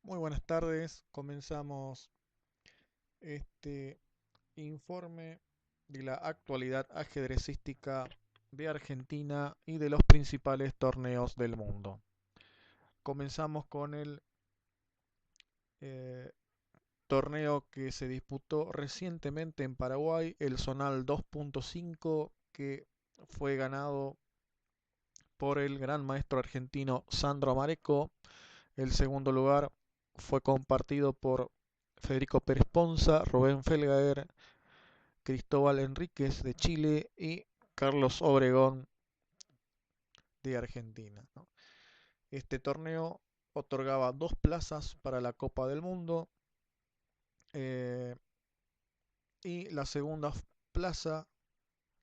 Muy buenas tardes. Comenzamos este informe de la actualidad ajedrecística de Argentina y de los principales torneos del mundo. Comenzamos con el eh, torneo que se disputó recientemente en Paraguay, el Zonal 2.5, que fue ganado por el gran maestro argentino Sandro Mareco. El segundo lugar fue compartido por Federico Pérez Ponza, Rubén Felgaer, Cristóbal Enríquez de Chile y Carlos Obregón de Argentina, ¿no? Este torneo otorgaba dos plazas para la Copa del Mundo, eh, y la segunda plaza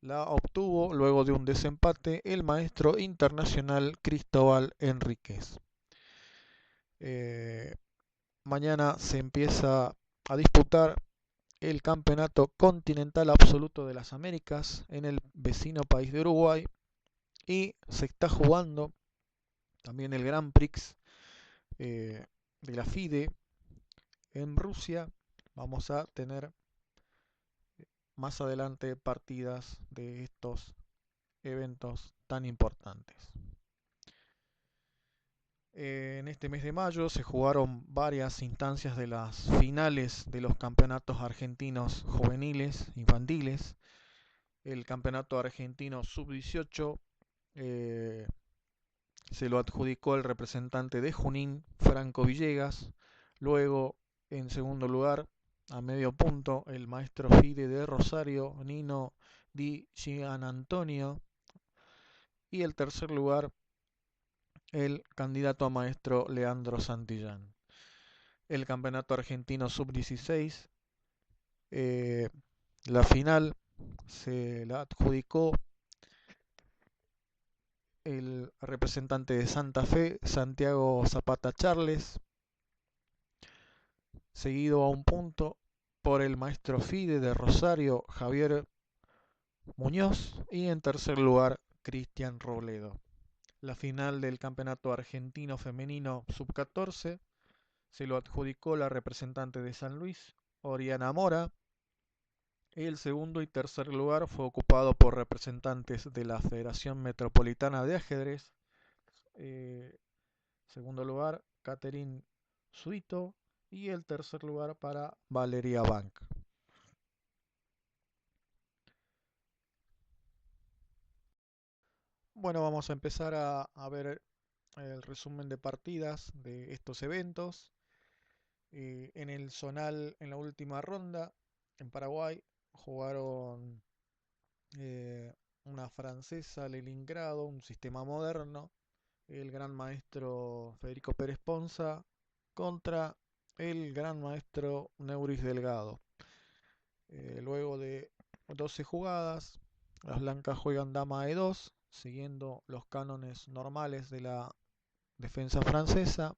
la obtuvo luego de un desempate el maestro internacional Cristóbal Enríquez. Eh, Mañana se empieza a disputar el Campeonato Continental Absoluto de las Américas en el vecino país de Uruguay y se está jugando también el Grand Prix de la FIDE en Rusia. Vamos a tener más adelante partidas de estos eventos tan importantes. En este mes de mayo se jugaron varias instancias de las finales de los campeonatos argentinos juveniles, infantiles. El campeonato argentino sub-18 eh, se lo adjudicó el representante de Junín, Franco Villegas. Luego, en segundo lugar, a medio punto, el maestro FIDE de Rosario, Nino Di Gianantonio. Y el tercer lugar, el candidato a maestro Leandro Santillán. El campeonato argentino sub-16, eh, la final se la adjudicó el representante de Santa Fe, Santiago Zapata Charles, seguido a un punto por el maestro FIDE de Rosario, Javier Muñoz, y en tercer lugar, Cristian Robledo. La final del Campeonato Argentino Femenino Sub-14 se lo adjudicó la representante de San Luis, Oriana Mora. El segundo y tercer lugar fue ocupado por representantes de la Federación Metropolitana de Ajedrez. Eh, Segundo lugar, Catherine Suito. Y el tercer lugar para Valeria Bank. Bueno, vamos a empezar a ver el resumen de partidas de estos eventos. En el zonal, en la última ronda, en Paraguay, jugaron eh, una francesa, Leningrado, un sistema moderno, el gran maestro Federico Pérez Ponza contra el gran maestro Neuris Delgado. Luego de 12 jugadas, las blancas juegan dama E2, siguiendo los cánones normales de la defensa francesa.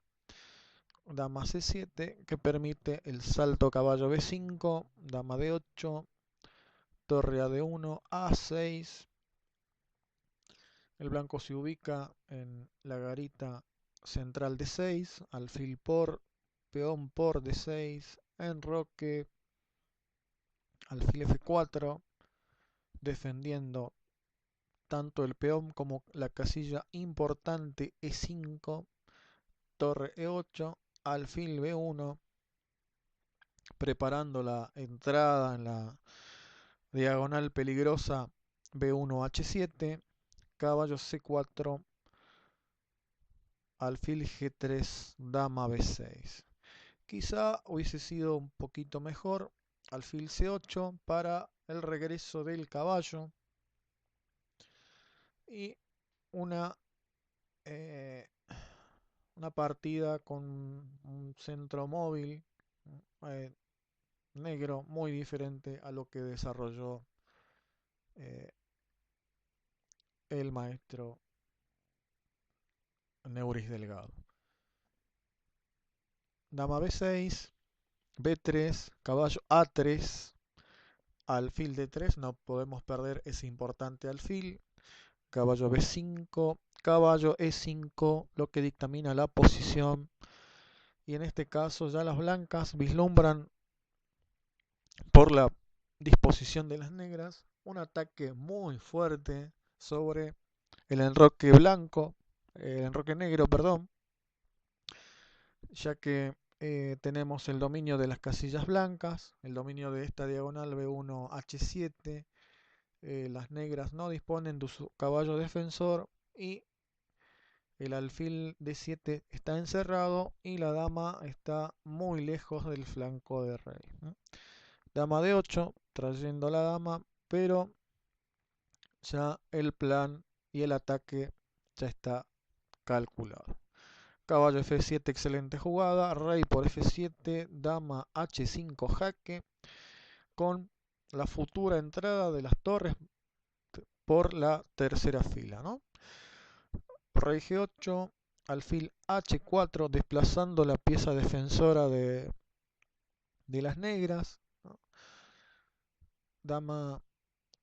Dama C7, que permite el salto caballo B5, dama D8, torre a D1, A6. El blanco se ubica en la garita central D6, alfil por, peón por D6, enroque, alfil F4, defendiendo tanto el peón como la casilla importante E5, torre E8, alfil B1, preparando la entrada en la diagonal peligrosa B1H7, caballo C4, alfil G3, dama B6. Quizá hubiese sido un poquito mejor alfil C8 para el regreso del caballo y una, eh, una partida con un centro móvil eh, negro muy diferente a lo que desarrolló eh, el maestro Neuris Delgado. Dama B6, B3, caballo A3, alfil D3, no podemos perder ese importante alfil, caballo B5, caballo E5, lo que dictamina la posición y en este caso ya las blancas vislumbran por la disposición de las negras un ataque muy fuerte sobre el enroque blanco, el enroque negro, perdón, ya que tenemos el dominio de las casillas blancas, el dominio de esta diagonal B1 H7, las negras no disponen de su caballo defensor y el alfil D7 está encerrado y la dama está muy lejos del flanco de rey. Dama D8, trayendo la dama, pero ya el plan y el ataque ya está calculado. Caballo F7, excelente jugada. Rey por F7, dama H5 jaque, con la futura entrada de las torres por la tercera fila, ¿no? Rey G8, alfil H4, desplazando la pieza defensora de las negras, ¿no? Dama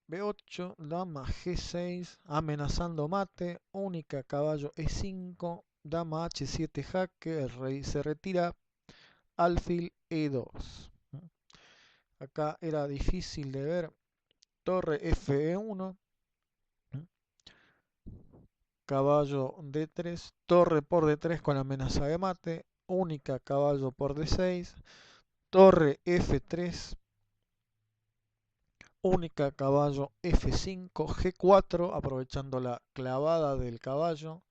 B8, dama G6, amenazando mate, única caballo E5, dama H7 jaque, el rey se retira, alfil E2. Acá era difícil de ver, torre Fe1, caballo D3, torre por D3 con amenaza de mate, única caballo por D6, torre F3, única caballo F5, G4, aprovechando la clavada del caballo,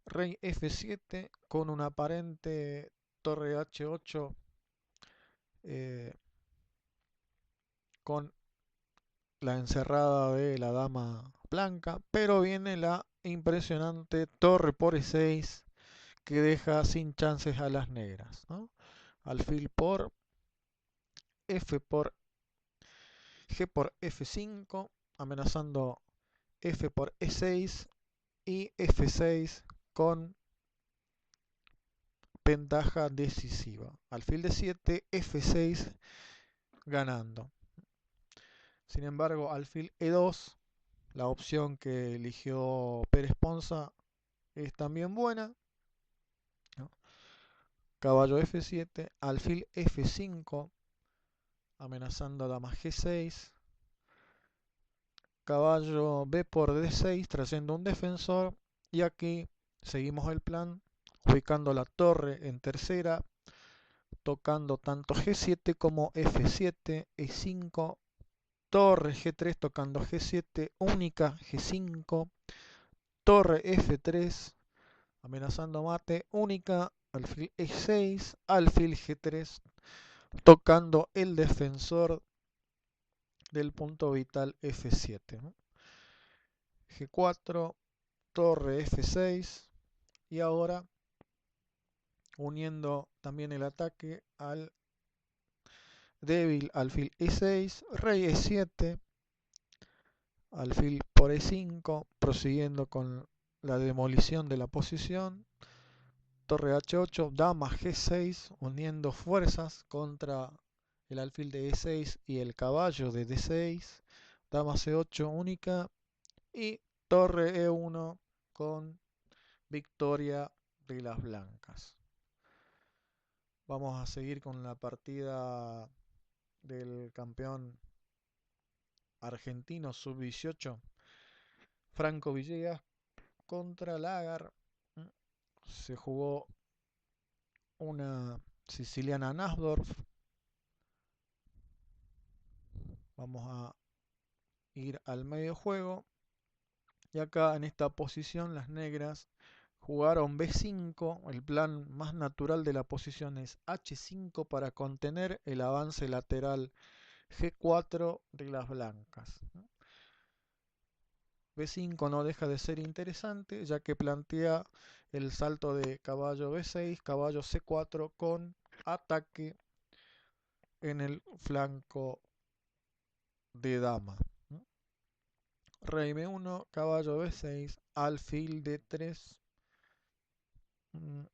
rey F7 con una aparente torre H8 con la encerrada de la dama blanca, pero viene la impresionante torre por E6 que deja sin chances a las negras, ¿no? Alfil por F por G por F5, amenazando F por E6 y F6 con ventaja decisiva. Alfil de 7, F6 ganando. Sin embargo, alfil E2, la opción que eligió Pérez Ponza, es también buena, ¿no? Caballo F7, alfil F5, amenazando a dama G6, caballo B por D6, trayendo un defensor, y aquí seguimos el plan, ubicando la torre en tercera, tocando tanto G7 como F7, E5, torre G3 tocando G7, única G5, torre F3, amenazando mate, única, alfil E6, alfil G3, tocando el defensor del punto vital F7, ¿no? G4, torre F6 y ahora uniendo también el ataque al débil alfil E6, rey E7, alfil por E5, prosiguiendo con la demolición de la posición, torre H8, dama G6, uniendo fuerzas contra el alfil de E6 y el caballo de D6, dama C8 única y torre E1 con victoria de las blancas. Vamos a seguir con la partida del campeón argentino sub-18, Franco Villegas contra Lagar. Se jugó una siciliana Nasdorf. Vamos a ir al medio juego. Y acá en esta posición las negras jugaron B5. El plan más natural de la posición es H5 para contener el avance lateral G4 de las blancas. B5 no deja de ser interesante ya que plantea el salto de caballo B6, caballo C4 con ataque en el flanco de dama. Rey B1, caballo B6, alfil D3. Un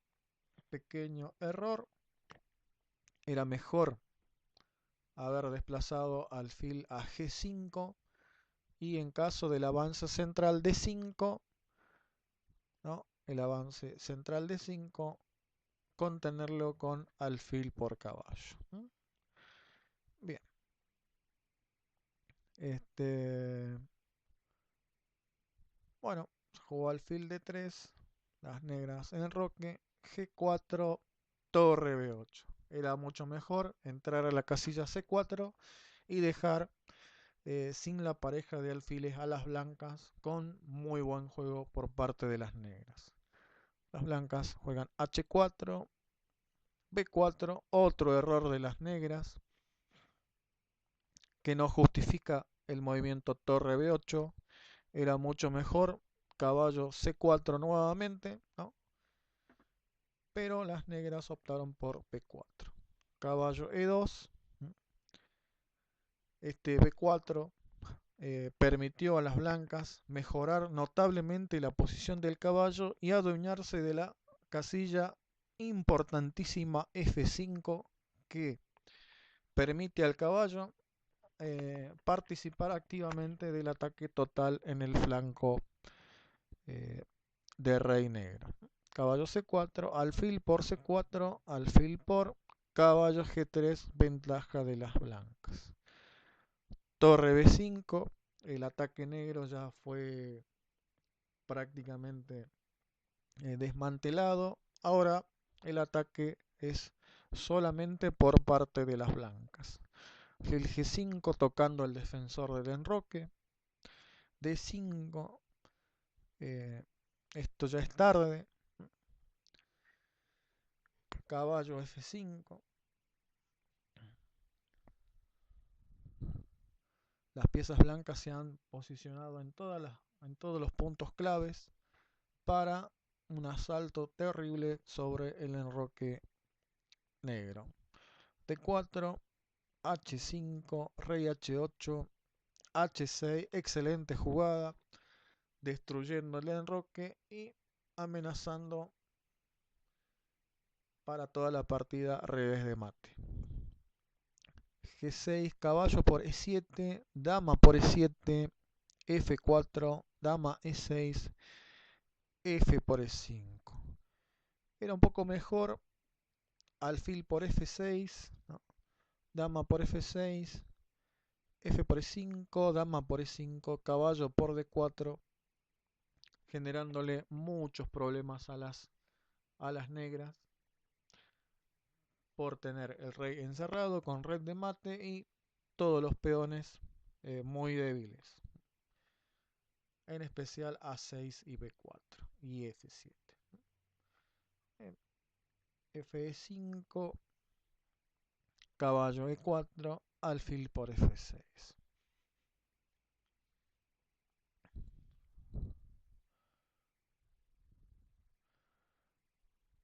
pequeño error. Era mejor haber desplazado alfil a G5 y en caso del avance central D5, ¿no? El avance central D5 contenerlo con alfil por caballo. Bien. Bueno, jugó alfil D3, las negras en enroque, G4, torre B8. Era mucho mejor entrar a la casilla C4 y dejar sin la pareja de alfiles a las blancas con muy buen juego por parte de las negras. Las blancas juegan H4, B4, otro error de las negras que no justifica el movimiento torre B8. Era mucho mejor caballo C4 nuevamente, ¿no? Pero las negras optaron por B4. Caballo E2. Este B4 permitió a las blancas mejorar notablemente la posición del caballo y adueñarse de la casilla importantísima F5 que permite al caballo participar activamente del ataque total en el flanco de rey negro. Caballo C4, alfil por C4, alfil por caballo G3, ventaja de las blancas. Torre B5, el ataque negro ya fue prácticamente desmantelado. Ahora el ataque es solamente por parte de las blancas. El G5 tocando el defensor del enroque. D5, esto ya es tarde. Caballo F5. Las piezas blancas se han posicionado en todos los puntos claves para un asalto terrible sobre el enroque negro. D4, H5, rey H8, H6, excelente jugada, destruyendo el enroque y amenazando para toda la partida revés de mate. G6, caballo por E7, dama por E7, F4, dama E6, F por E5. Era un poco mejor alfil por F6, ¿no? Dama por F6, F por E5, dama por E5, caballo por D4, generándole muchos problemas a las negras por tener el rey encerrado con red de mate y todos los peones muy débiles, en especial A6 y B4 y F7. F5, caballo E4, alfil por F6.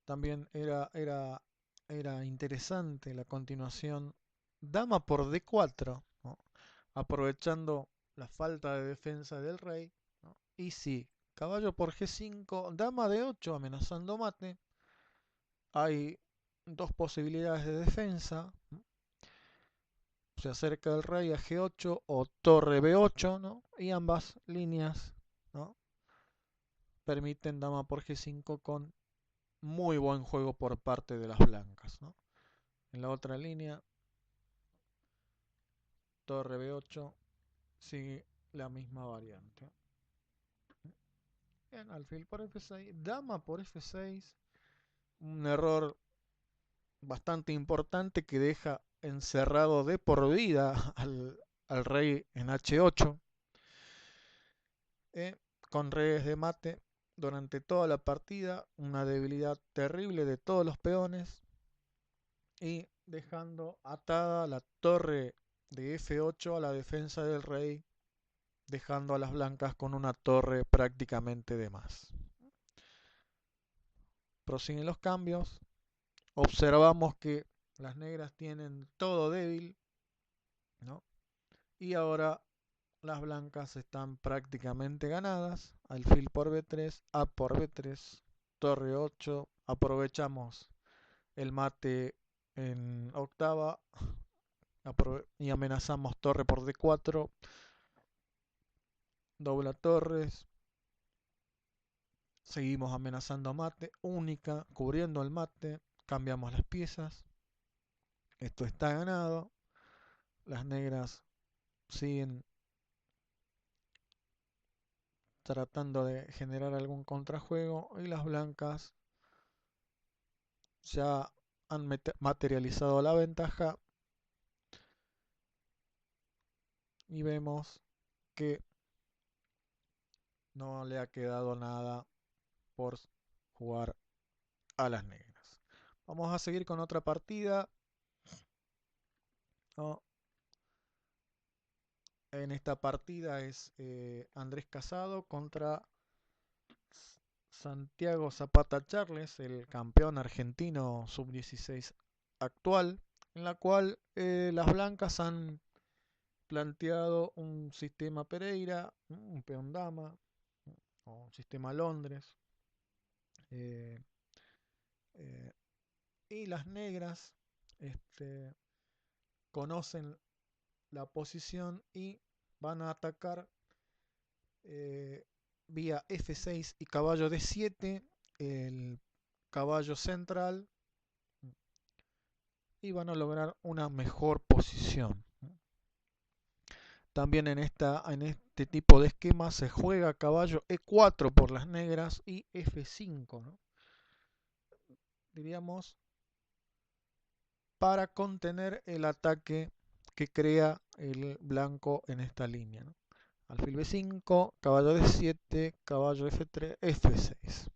También era interesante la continuación. Dama por D4, ¿no? Aprovechando la falta de defensa del rey, ¿no? Y sí, caballo por G5, dama D8 amenazando mate. Hay dos posibilidades de defensa. Se acerca el rey a G8 o torre B8, ¿no? Y ambas líneas, ¿no? Permiten dama por G5 con muy buen juego por parte de las blancas, ¿no? En la otra línea, torre B8 sigue la misma variante. Bien, alfil por F6, dama por F6, un error bastante importante que deja encerrado de por vida al rey en H8, con reyes de mate durante toda la partida, una debilidad terrible de todos los peones y dejando atada la torre de F8 a la defensa del rey, dejando a las blancas con una torre prácticamente de más. Prosiguen los cambios. Observamos que las negras tienen todo débil, ¿no? Y ahora las blancas están prácticamente ganadas. Alfil por B3, A por B3, torre 8. Aprovechamos el mate en octava y amenazamos torre por D4. Dobla torres. Seguimos amenazando mate. Única, cubriendo el mate. cambiamos las piezas. Esto está ganado. Las negras siguen tratando de generar algún contrajuego y las blancas ya han materializado la ventaja y vemos que no le ha quedado nada por jugar a las negras. Vamos a seguir con otra partida, ¿no? En esta partida es Andrés Casado contra Santiago Zapata Charles, el campeón argentino sub-16 actual, en la cual las blancas han planteado un sistema Pereira, un peón dama, o un sistema Londres, eh, eh, y las negras conocen la posición y van a atacar vía F6 y caballo D7 el caballo central y van a lograr una mejor posición. También en este tipo de esquema se juega caballo E4 por las negras y F5, ¿no? Diríamos, para contener el ataque que crea el blanco en esta línea, ¿no? Alfil B5, caballo D7, caballo F3, F6.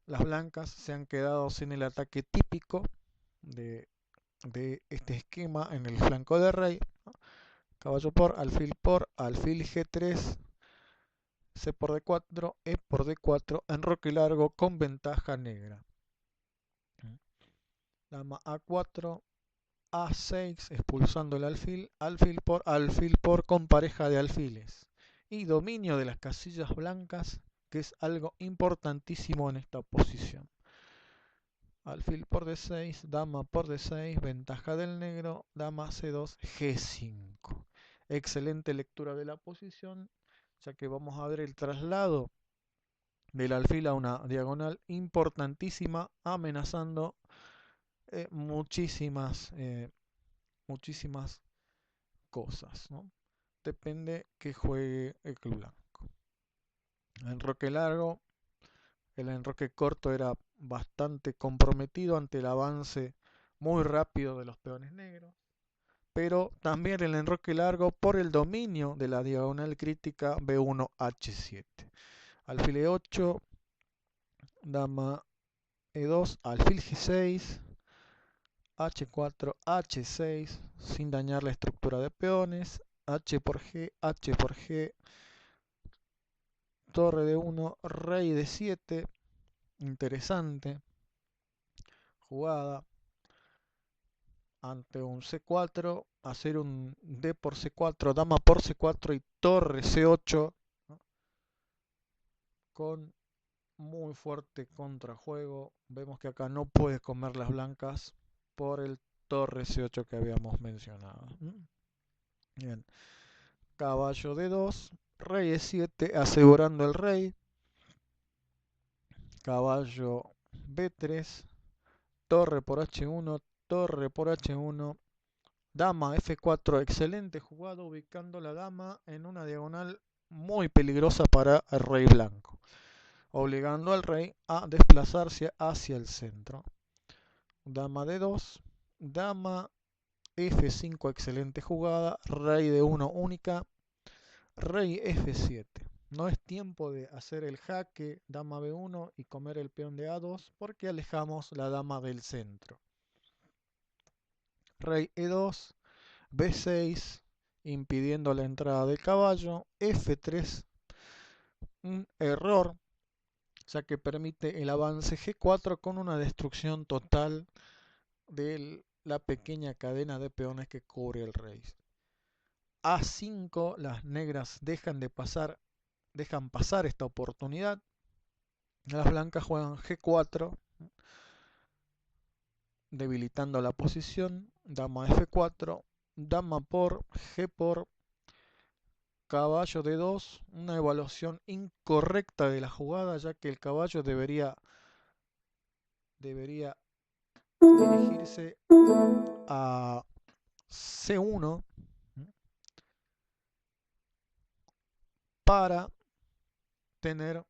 Las blancas se han quedado sin el ataque típico de, de este esquema en el flanco de rey, ¿no? Caballo por, alfil G3, C por D4, E por D4, enroque largo con ventaja negra. Dama A4, A6, expulsando el alfil, alfil por con pareja de alfiles. Y dominio de las casillas blancas, que es algo importantísimo en esta posición. Alfil por D6, dama por D6, ventaja del negro, dama C2, G5. Excelente lectura de la posición, ya que vamos a ver el traslado del alfil a una diagonal importantísima, amenazando muchísimas cosas, ¿no? Depende que juegue el blanco. Enroque largo, el enroque corto era bastante comprometido ante el avance muy rápido de los peones negros, pero también el enroque largo por el dominio de la diagonal crítica B1 H7. Alfil E8, dama E2, alfil G6, H4, H6, sin dañar la estructura de peones, H por G, torre D1, rey D7, interesante jugada ante un C4, hacer un D por C4, dama por C4 y torre C8, ¿no? Con muy fuerte contrajuego. Vemos que acá no puede comer las blancas por el torre C8 que habíamos mencionado. Bien, caballo D2, rey E7, asegurando el rey, caballo B3, torre por H1, torre por H1, dama F4, excelente jugada, ubicando la dama en una diagonal muy peligrosa para el rey blanco, obligando al rey a desplazarse hacia el centro. Dama D2, dama F5, excelente jugada, rey D1 única, rey F7. No es tiempo de hacer el jaque dama B1 y comer el peón de A2 porque alejamos la dama del centro. Rey E2, B6, impidiendo la entrada del caballo, F3, un error, ya que permite el avance G4 con una destrucción total de la pequeña cadena de peones que cubre el rey. A5, las negras dejan pasar esta oportunidad. Las blancas juegan G4, debilitando la posición. Dama F4, dama por, G por, caballo D2, una evaluación incorrecta de la jugada, ya que el caballo debería debería dirigirse a C1 para tener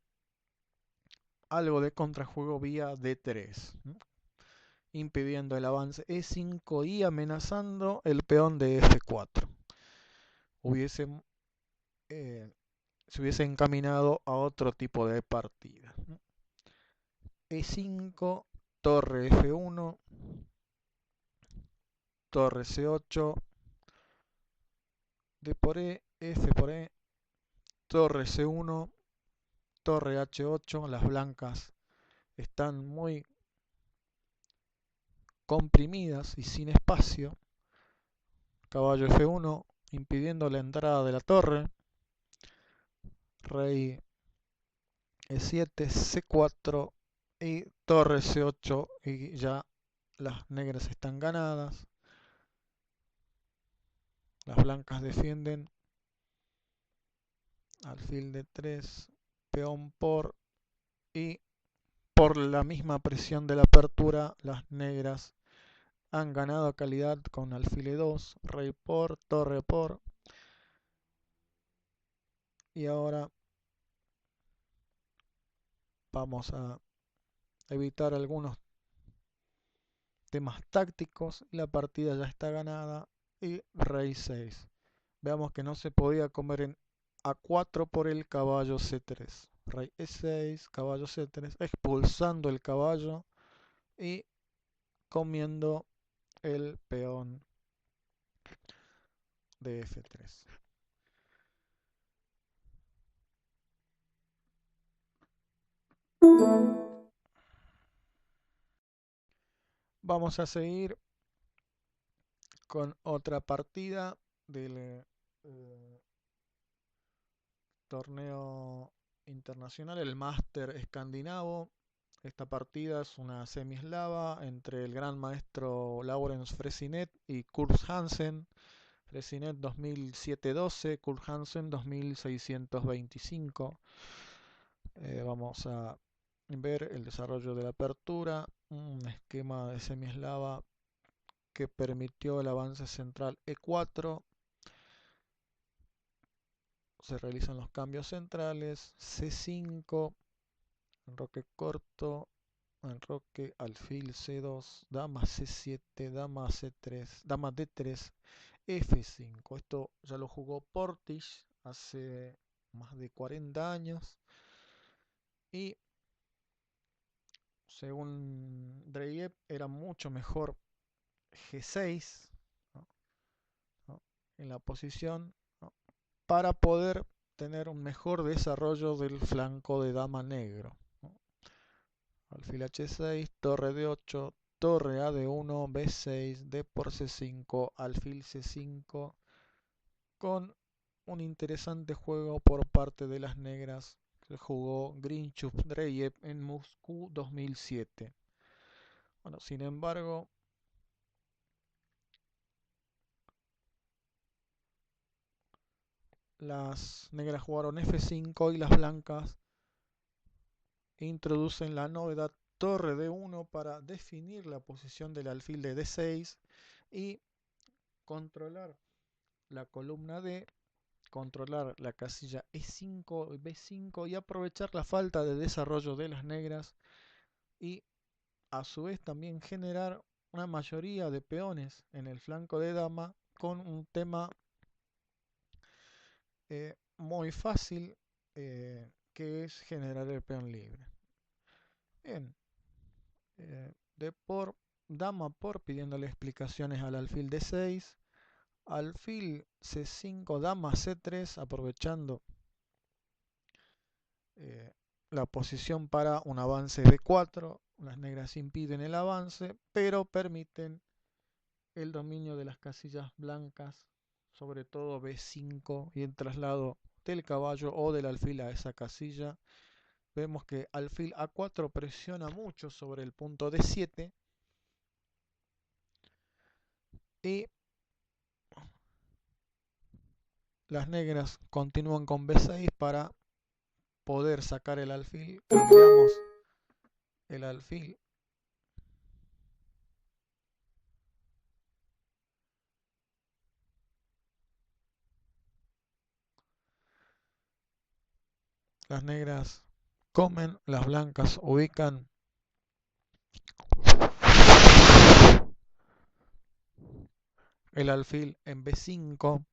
algo de contrajuego vía D3, impidiendo el avance E5 y amenazando el peón de F4. Se hubiese encaminado a otro tipo de partida. E5, torre F1, torre C8, D por E, F por E, torre C1, torre H8. Las blancas están muy comprimidas y sin espacio. Caballo F1 impidiendo la entrada de la torre. Rey E7, C4 y torre C8, y ya las negras están ganadas. Las blancas defienden. Alfil D3, peón por, y por la misma presión de la apertura, las negras han ganado calidad con alfil E2, rey por, torre por. Y ahora vamos a evitar algunos temas tácticos. La partida ya está ganada y rey 6. Veamos que no se podía comer en A4 por el caballo C3. Rey E6, caballo C3, expulsando el caballo y comiendo el peón de F3. Vamos a seguir con otra partida del torneo internacional, el Máster Escandinavo. Esta partida es una semieslava entre el gran maestro Laurens Fressinet y Kurt Hansen. Fressinet 2712, Kurt Hansen 2625. Vamos a ver el desarrollo de la apertura, un esquema de semieslava que permitió el avance central E4. Se realizan los cambios centrales, C5, enroque corto, enroque, alfil C2, dama C7, dama C3, dama D3, F5. Esto ya lo jugó Portisch hace más de 40 años y según Dreyev era mucho mejor G6, ¿no? ¿no? En la posición, ¿no? Para poder tener un mejor desarrollo del flanco de dama negro, ¿no? Alfil H6, torre D8, torre A D1, B6, D por C5, alfil C5, con un interesante juego por parte de las negras que jugó Grinchuk Dreyev en Moscú 2007. Bueno, sin embargo, las negras jugaron F5 y las blancas introducen la novedad torre D1 para definir la posición del alfil de D6 y controlar la columna D, controlar la casilla E5 y B5 y aprovechar la falta de desarrollo de las negras y a su vez también generar una mayoría de peones en el flanco de dama con un tema muy fácil, que es generar el peón libre. Bien, de por, dama por, pidiéndole explicaciones al alfil D6, alfil C5, dama C3, aprovechando la posición para un avance B4. Las negras impiden el avance, pero permiten el dominio de las casillas blancas, sobre todo B5 y el traslado del caballo o del alfil a esa casilla. Vemos que alfil A4 presiona mucho sobre el punto D7 y las negras continúan con B6 para poder sacar el alfil. Cambiamos el alfil Las negras comen, las blancas ubican el alfil en B5.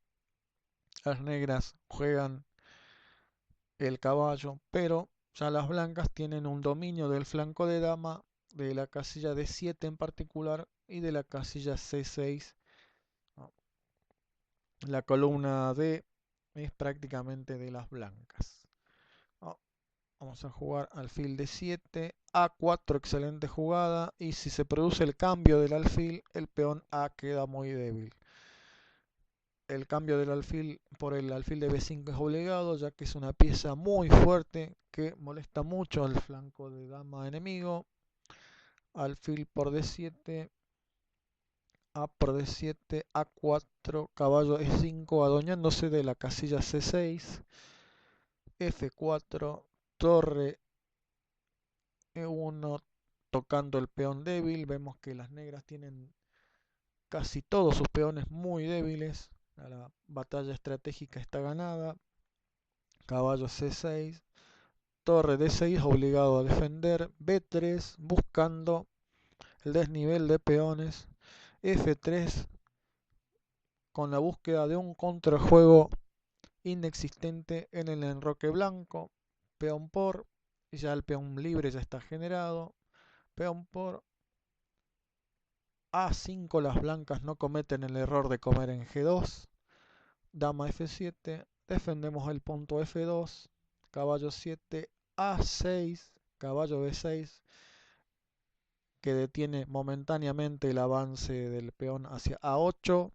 Las negras juegan el caballo, pero ya las blancas tienen un dominio del flanco de dama, de la casilla D7 en particular y de la casilla C6. La columna D es prácticamente de las blancas. Vamos a jugar alfil D7, A4, excelente jugada, y si se produce el cambio del alfil, el peón A queda muy débil. El cambio del alfil por el alfil de B5 es obligado, ya que es una pieza muy fuerte que molesta mucho al flanco de dama enemigo. Alfil por D7, A por D7, A4, caballo E5, adueñándose de la casilla C6, F4, torre E1, tocando el peón débil. Vemos que las negras tienen casi todos sus peones muy débiles. La batalla estratégica está ganada. Caballo C6, torre D6 obligado a defender. B3 buscando el desnivel de peones. F3 con la búsqueda de un contrajuego inexistente en el enroque blanco. Peón por, y ya el peón libre ya está generado. Peón por A5, las blancas no cometen el error de comer en G2. Dama F7, defendemos el punto F2. Caballo 7, A6, caballo B6, que detiene momentáneamente el avance del peón hacia A8.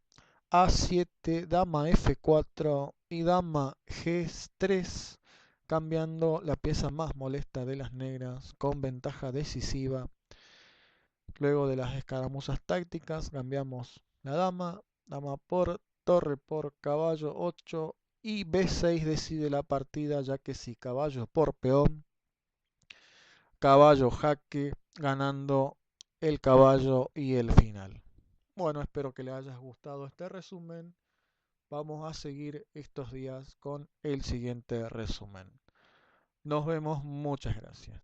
A7, dama F4 y dama G3, cambiando la pieza más molesta de las negras con ventaja decisiva. Luego de las escaramuzas tácticas, cambiamos la dama, dama por, torre por, caballo 8 y B6 decide la partida, ya que si caballo por peón, caballo jaque, ganando el caballo y el final. Bueno, espero que les haya gustado este resumen. Vamos a seguir estos días con el siguiente resumen. Nos vemos, muchas gracias.